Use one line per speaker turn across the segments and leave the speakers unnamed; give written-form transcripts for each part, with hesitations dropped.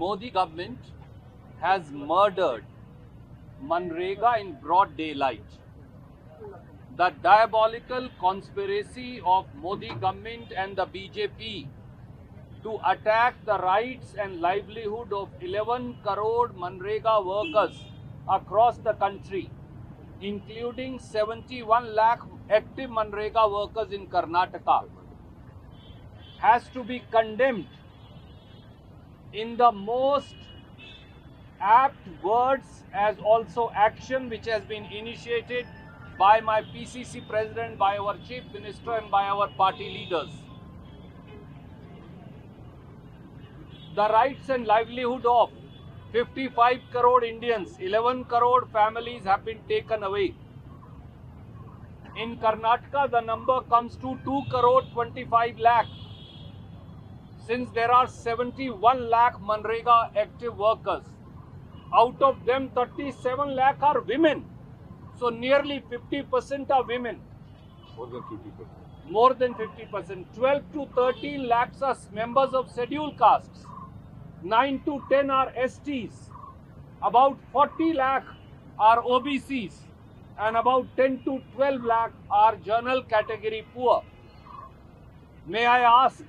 Modi government has murdered Manrega in broad daylight. The diabolical conspiracy of Modi government and the BJP to attack the rights and livelihood of 11 crore Manrega workers across the country, including 71 lakh active Manrega workers in Karnataka, has to be condemned in the most apt words as also action which has been initiated by my PCC president, by our chief minister and by our party leaders. The rights and livelihood of 55 crore Indians, 11 crore families have been taken away. In Karnataka, the number comes to 2 crore 25 lakh. Since there are 71 lakh Manrega active workers, out of them 37 lakh are women. So nearly 50% are women.
More than 50%.
More than 50%. 12 to 13 lakhs are members of scheduled castes. 9 to 10 are STs. About 40 lakh are OBCs. And about 10 to 12 lakh are general category poor. May I ask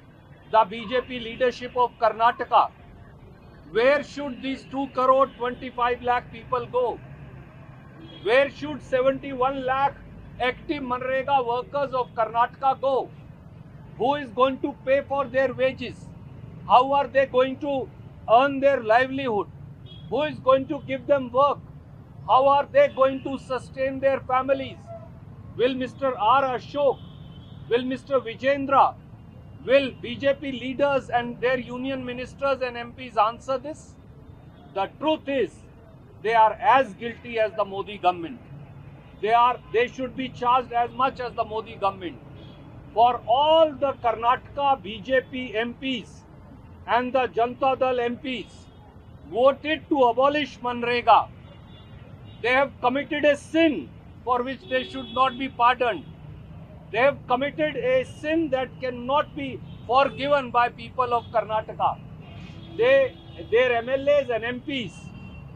the BJP leadership of Karnataka, where should these 2 crore 25 lakh people go? Where should 71 lakh active Manrega workers of Karnataka go? Who is going to pay for their wages? How are they going to earn their livelihood? Who is going to give them work? How are they going to sustain their families? Will Mr. R. Ashok, will Mr. Vijendra, will BJP leaders and their union ministers and MPs answer this? The truth is, they are as guilty as the Modi government. They should be charged as much as the Modi government. For all the Karnataka BJP MPs and the Janata Dal MPs voted to abolish Manrega, they have committed a sin for which they should not be pardoned. They have committed a sin that cannot be forgiven by people of Karnataka. Their MLAs and MPs,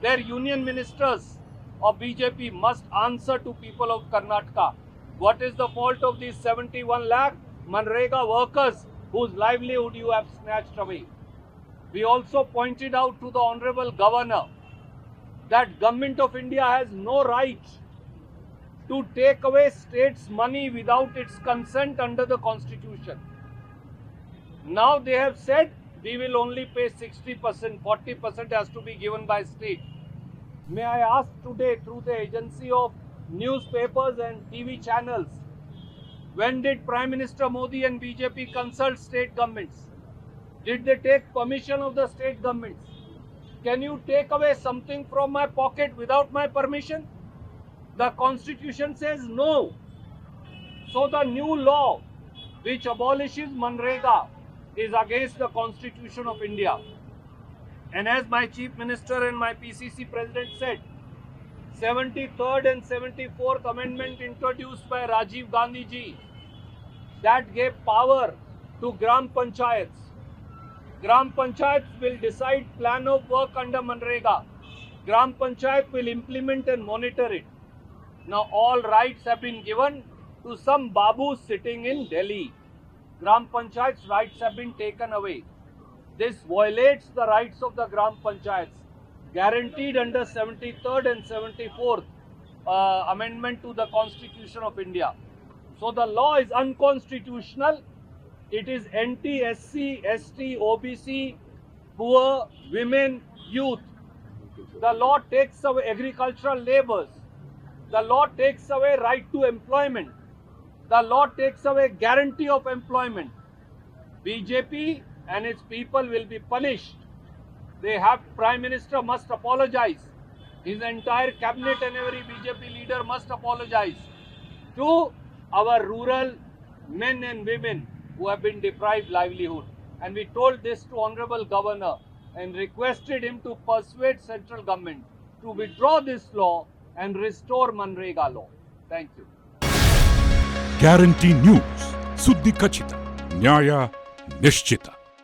their union ministers of BJP must answer to people of Karnataka. What is the fault of these 71 lakh Manrega workers whose livelihood you have snatched away? We also pointed out to the Honorable Governor that Government of India has no right to take away state's money without its consent under the Constitution. Now they have said we will only pay 60%, 40% has to be given by state. May I ask today through the agency of newspapers and TV channels, when did Prime Minister Modi and BJP consult state governments? Did they take permission of the state governments? Can you take away something from my pocket without my permission? The Constitution says no. So the new law which abolishes Manrega is against the Constitution of India. And as my Chief Minister and my PCC President said, 73rd and 74th Amendment introduced by Rajiv Gandhi ji, that gave power to Gram Panchayats. Gram Panchayats will decide plan of work under Manrega. Gram Panchayat will implement and monitor it. Now all rights have been given to some Babu sitting in Delhi. Gram Panchayat's rights have been taken away. This violates the rights of the Gram Panchayats guaranteed under 73rd and 74th Amendment to the Constitution of India. So the law is unconstitutional. It is anti-SC, ST, OBC, poor, women, youth. The law takes away agricultural labours. The law takes away right to employment. The law takes away guarantee of employment. BJP and its people will be punished. Prime Minister must apologize. His entire cabinet and every BJP leader must apologize to our rural men and women who have been deprived livelihood. And we told this to Honorable Governor and requested him to persuade central government to withdraw this law and restore Manrega law. Thank you.
Guarantee news, ಸುದ್ದಿ ಖಚಿತ, ನ್ಯಾಯ ನಿಶ್ಚಿತ.